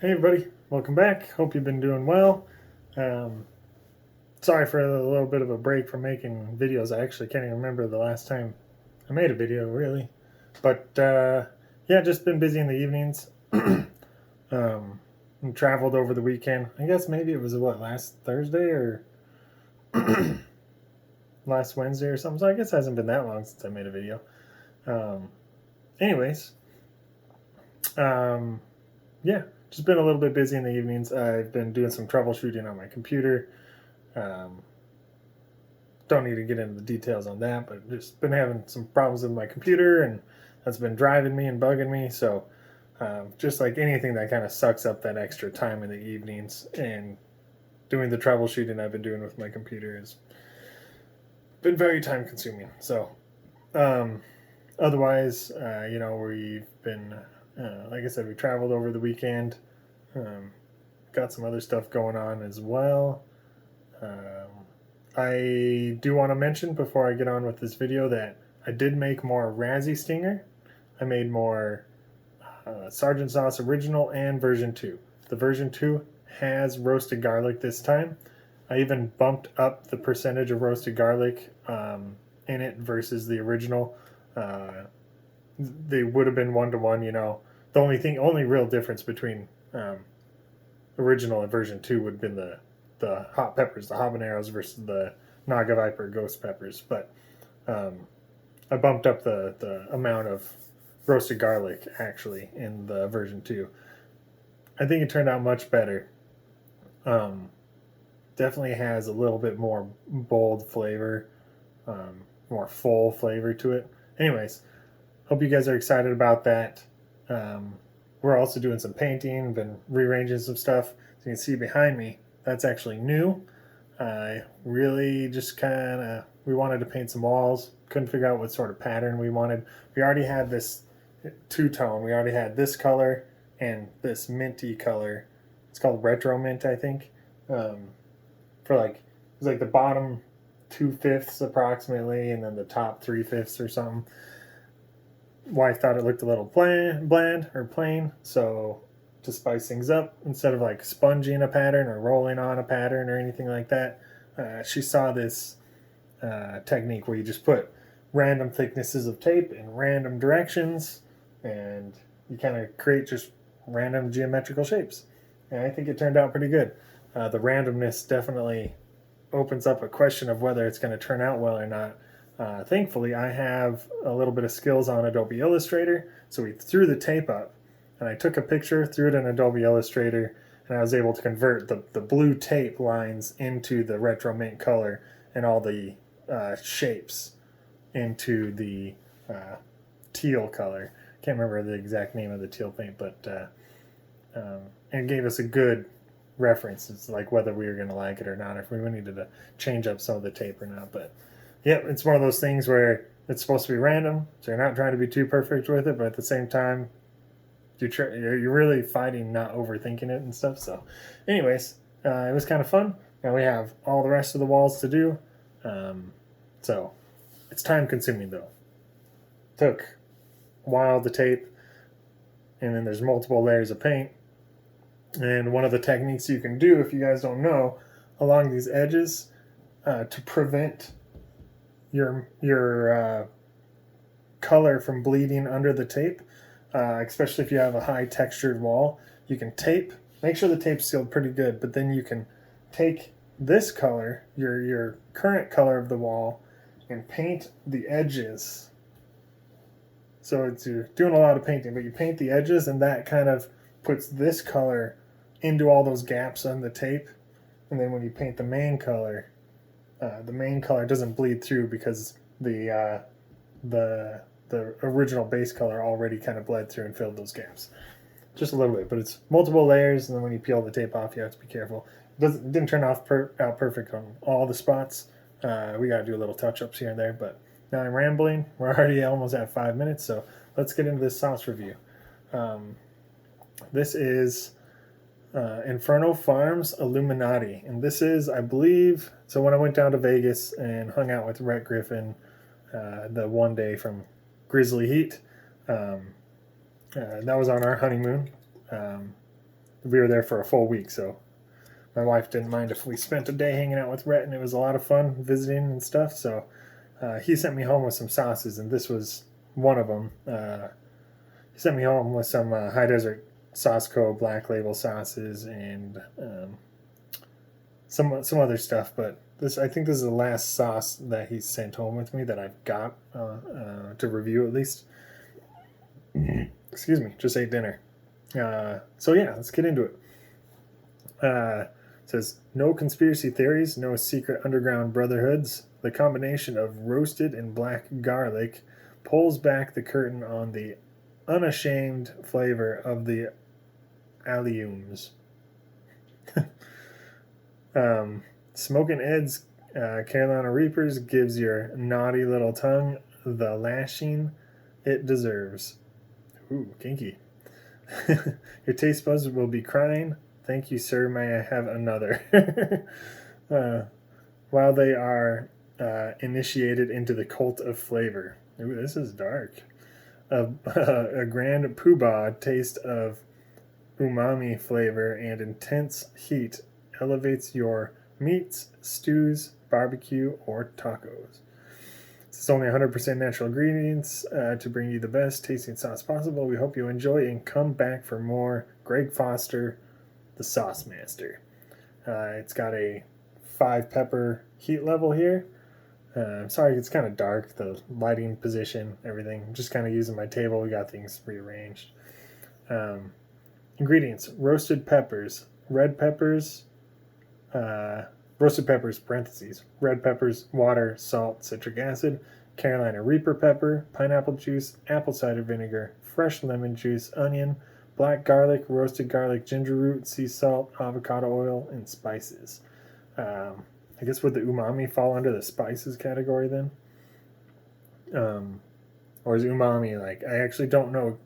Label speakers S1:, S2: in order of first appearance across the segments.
S1: Hey everybody, welcome back. Hope you've been doing well. Um, Sorry for a little bit of a break from making videos. I actually can't even remember the last time I made a video, really. But yeah, just been busy in the evenings. And traveled over the weekend. I guess maybe it was last Thursday or last Wednesday or something. So I guess it hasn't been that long since I made a video. Um, anyways, um, yeah, just been a little bit busy in the evenings. I've been doing some troubleshooting on my computer. Um, don't need to get into the details on that, but just been having some problems with my computer, and that's been driving me and bugging me. So, just like anything that kind of sucks up that extra time in the evenings, and doing the troubleshooting I've been doing with my computer has been very time consuming. So, um, otherwise, we've been, like I said, we traveled over the weekend. Um, got some other stuff going on as well. I do want to mention before I get on with this video that I did make more Razzie Stinger. I made more Sergeant Sauce Original and version 2. The version 2 has roasted garlic this time. I even bumped up the percentage of roasted garlic in it versus the original. Uh, they would have been 1 to 1, The only real difference between original and version 2 would have been the hot peppers, the habaneros versus the Naga Viper ghost peppers. But um, I bumped up the amount of roasted garlic actually in the version 2. I think it turned out much better. Um, Definitely has a little bit more bold flavor, more full flavor to it. Anyways, hope you guys are excited about that. Um, we're also doing some painting, been rearranging some stuff. So you can see behind me, that's actually new. I really just kind of, we wanted to paint some walls, couldn't figure out what sort of pattern we wanted. We already had this two-tone. We already had this color and this minty color. It's called retro mint, I think. For like, it was like the bottom 2/5 approximately, and then the top 3/5 or something. Wife thought it looked a little bland or plain, so to spice things up, instead of like sponging a pattern or rolling on a pattern or anything like that, she saw this technique where you just put random thicknesses of tape in random directions, and you kind of create just random geometrical shapes. And I think it turned out pretty good. The randomness definitely opens up a question of whether it's going to turn out well or not. Thankfully, I have a little bit of skills on Adobe Illustrator, so we threw the tape up, and I took a picture, threw it in Adobe Illustrator, and I was able to convert the blue tape lines into the retro mint color and all the shapes into the uh, teal color. Can't remember the exact name of the teal paint, but it gave us a good reference. It's like whether we were going to like it or not, if we needed to change up some of the tape or not. But yeah, it's one of those things where it's supposed to be random, so you're not trying to be too perfect with it, but at the same time, you're really fighting not overthinking it and stuff. So, anyways, it was kind of fun. Now we have all the rest of the walls to do. Um, so it's time consuming though. Took a while to tape, and then there's multiple layers of paint. And one of the techniques you can do, if you guys don't know, along these edges, to prevent your color from bleeding under the tape, especially if you have a high textured wall, you can tape. Make sure the tape's sealed pretty good, but then you can take this color, your current color of the wall, and paint the edges. So you're doing a lot of painting, but you paint the edges, and that kind of puts this color into all those gaps on the tape. And then when you paint the main color doesn't bleed through because the original base color already kind of bled through and filled those gaps. Just a little bit, but it's multiple layers, and then when you peel the tape off, you have to be careful. It didn't turn out perfect on all the spots. We got to do a little touch-ups here and there, but now I'm rambling. We're already almost at 5 minutes, so let's get into this sauce review. This is Inferno Farms Alliuminaughty, and this is, I believe, so when I went down to Vegas and hung out with Rhett Griffin the one day from Grizzly Heat, that was on our honeymoon. we were there for a full week, so my wife didn't mind if we spent a day hanging out with Rhett, and it was a lot of fun visiting and stuff. So he sent me home with some sauces, and this was one of them. He sent me home with some High Desert Sauce Co. Black Label sauces and some other stuff. But I think this is the last sauce that he sent home with me that I've got to review at least. Excuse me, just ate dinner. So yeah, let's get into it. It says, no conspiracy theories, no secret underground brotherhoods. The combination of roasted and black garlic pulls back the curtain on the unashamed flavor of the Alliums. Smokin' Ed's Carolina Reapers gives your naughty little tongue the lashing it deserves. Ooh, kinky. Your taste buds will be crying. Thank you, sir. May I have another? While they are initiated into the cult of flavor. Ooh, this is dark. A grand poobah taste of umami flavor and intense heat elevates your meats, stews, barbecue, or tacos. It's only 100% natural ingredients to bring you the best tasting sauce possible. We hope you enjoy and come back for more. Greg Foster, the Sauce Master. It's got a 5-pepper heat level here. I'm sorry, it's kind of dark, the lighting position, everything. I'm just kind of using my table. We got things rearranged. Ingredients: roasted peppers, red peppers, roasted peppers, parentheses, red peppers, water, salt, citric acid, Carolina Reaper pepper, pineapple juice, apple cider vinegar, fresh lemon juice, onion, black garlic, roasted garlic, ginger root, sea salt, avocado oil, and spices. I guess would the umami fall under the spices category then? Or is umami like, I actually don't know.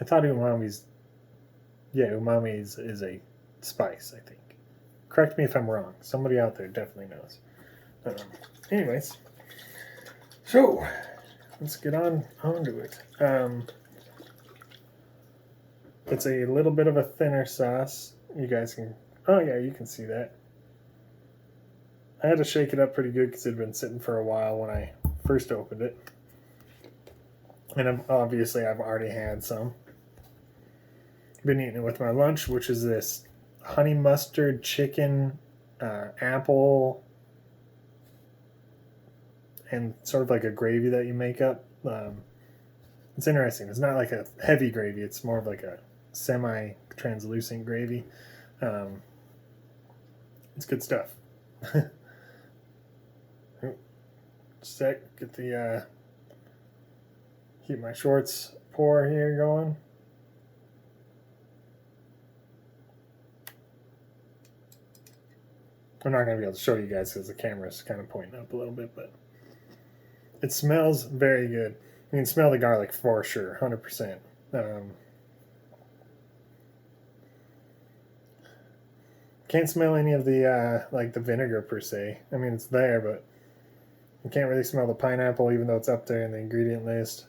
S1: I thought umami is a spice, I think. Correct me if I'm wrong. Somebody out there definitely knows. Anyways, so let's get on to it. It's a little bit of a thinner sauce. You guys can, oh yeah, you can see that. I had to shake it up pretty good because it had been sitting for a while when I first opened it. And obviously I've already had some. Been eating it with my lunch, which is this honey mustard chicken, apple, and sort of like a gravy that you make up. It's interesting. It's not like a heavy gravy. It's more of like a semi-translucent gravy. It's good stuff. Get the keep my shorts pour here going. I'm not going to be able to show you guys because the camera's kind of pointing up a little bit, but it smells very good. You can smell the garlic for sure, 100%. Can't smell any of the like the vinegar per se. I mean, it's there, but you can't really smell the pineapple, even though it's up there in the ingredient list.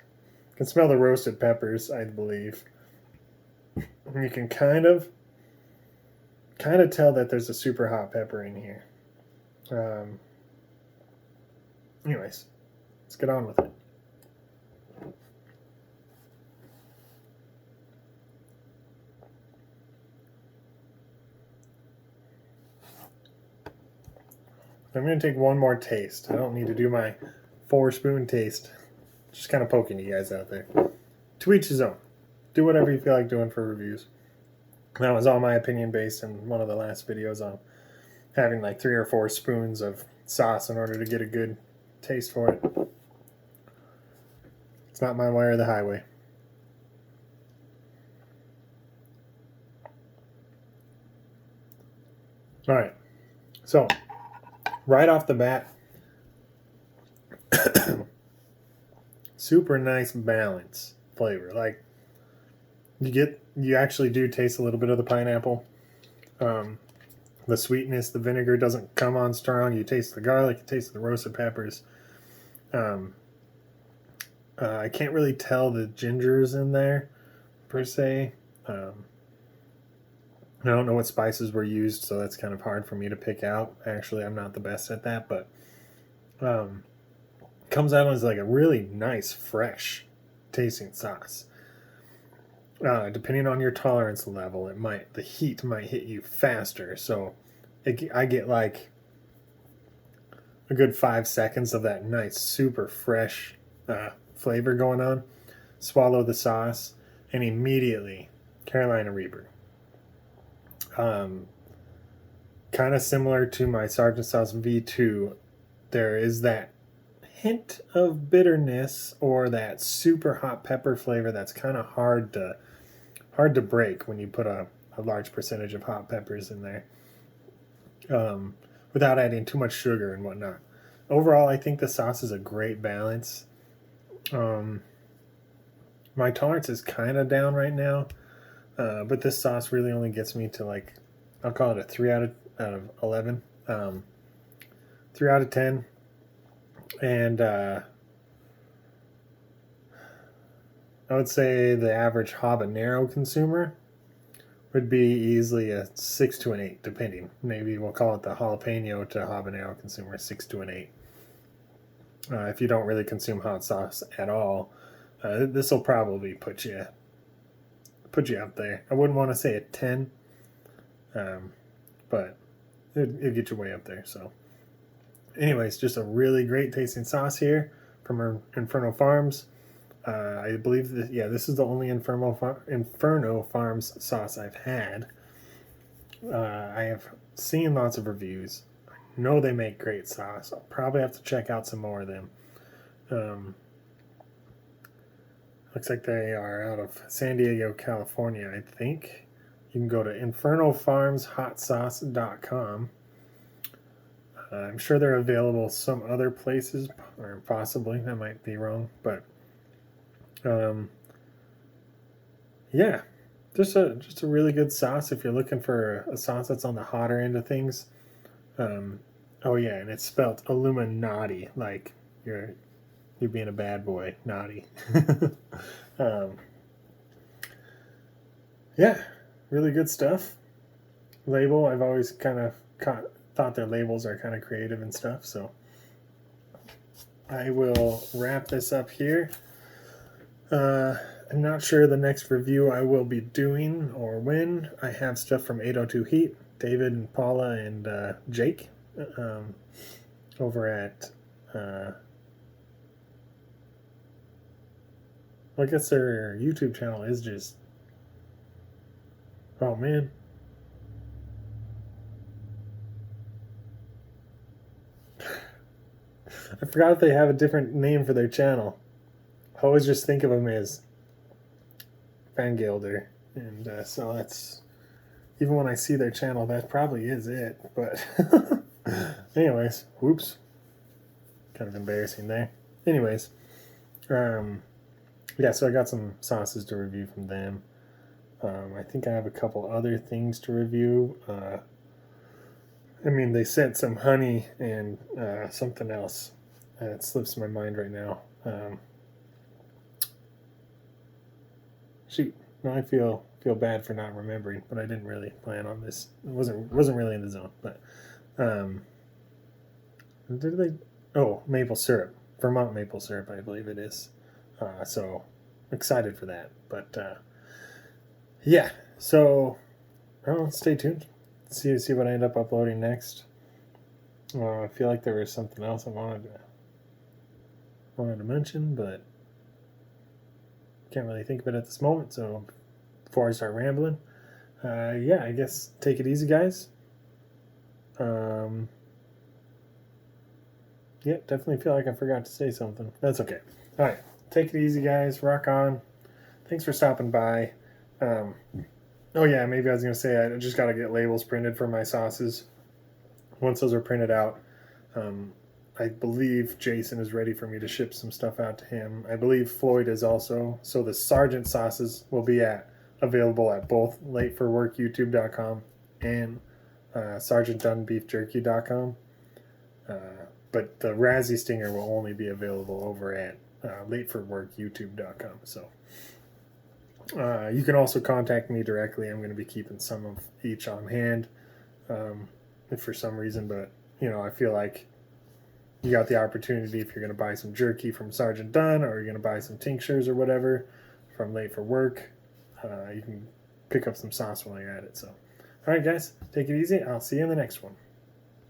S1: You can smell the roasted peppers, I believe. And you can kind of tell that there's a super hot pepper in here. Anyways, let's get on with it. I'm going to take one more taste. I don't need to do my 4-spoon taste. Just kind of poking you guys out there. To each his own. Do whatever you feel like doing for reviews. That was all my opinion based in one of the last videos on having like 3 or 4 spoons of sauce in order to get a good taste for it. It's not my way or the highway. All right. So, right off the bat, super nice balance flavor. Like you actually do taste a little bit of the pineapple. The sweetness, the vinegar doesn't come on strong. You taste the garlic, you taste the roasted peppers. I can't really tell the gingers in there per se. I don't know what spices were used, so that's kind of hard for me to pick out. Actually, I'm not the best at that, but comes out as like a really nice, fresh tasting sauce. Depending on your tolerance level, the heat might hit you faster. So I get like a good 5 seconds of that nice, super fresh flavor going on. Swallow the sauce, and immediately Carolina Reaper. Kind of similar to my Sergeant Sauce V2, there is that hint of bitterness or that super hot pepper flavor that's kind of hard to break when you put a large percentage of hot peppers in there, without adding too much sugar and whatnot. Overall, I think the sauce is a great balance. My tolerance is kind of down right now, but this sauce really only gets me to, like, I'll call it a 3 out of 11, 3 out of 10, and I would say the average habanero consumer would be easily a 6 to an 8, depending. Maybe we'll call it the jalapeno to habanero consumer, 6 to an 8. If you don't really consume hot sauce at all, this will probably put you up there. I wouldn't want to say a 10, but it'd get you way up there. So, anyways, just a really great tasting sauce here from Inferno Farms. I believe that, yeah, this is the only Inferno Farms sauce I've had. I have seen lots of reviews. I know they make great sauce. I'll probably have to check out some more of them. Looks like they are out of San Diego, California, I think. You can go to infernofarmshotsauce.com. I'm sure they're available some other places, or possibly, I might be wrong, but yeah, just a really good sauce if you're looking for a sauce that's on the hotter end of things. Oh yeah, and it's spelled Illuminaughty, like you're being a bad boy, naughty. Yeah, really good stuff. Label, I've always kind of thought their labels are kind of creative and stuff, so I will wrap this up here. I'm not sure the next review I will be doing or when. I have stuff from 802 Heat, David and Paula and Jake over at I guess their YouTube channel is just, oh man, I forgot if they have a different name for their channel. I always just think of them as Fangilder, and so that's, even when I see their channel, that probably is it, but anyways, whoops, kind of embarrassing there. Anyways, yeah, so I got some sauces to review from them. I think I have a couple other things to review. I mean, they sent some honey and something else. It slips my mind right now. Shoot, now I feel bad for not remembering, but I didn't really plan on this. It wasn't really in the zone. But did they? Oh, maple syrup, Vermont maple syrup, I believe it is. So excited for that. But yeah, so stay tuned. See what I end up uploading next. I feel like there was something else I wanted to mention, but can't really think of it at this moment. So before I start rambling, yeah, I guess take it easy, guys. Yeah, definitely feel like I forgot to say something. That's okay. All right, take it easy, guys. Rock on. Thanks for stopping by. Oh yeah, maybe I was gonna say I just gotta get labels printed for my sauces. Once those are printed out, I believe Jason is ready for me to ship some stuff out to him. I believe Floyd is also. So the Sergeant sauces will be available at both lateforworkyoutube.com and sergeantdunnbeefjerky.com. But the Razzie Stinger will only be available over at lateforworkyoutube.com. So You can also contact me directly. I'm going to be keeping some of each on hand if for some reason, but I feel like you got the opportunity if you're going to buy some jerky from Sergeant Dunn, or you're going to buy some tinctures or whatever from Late for Work. You can pick up some sauce while you're at it. So, all right, guys, take it easy. I'll see you in the next one.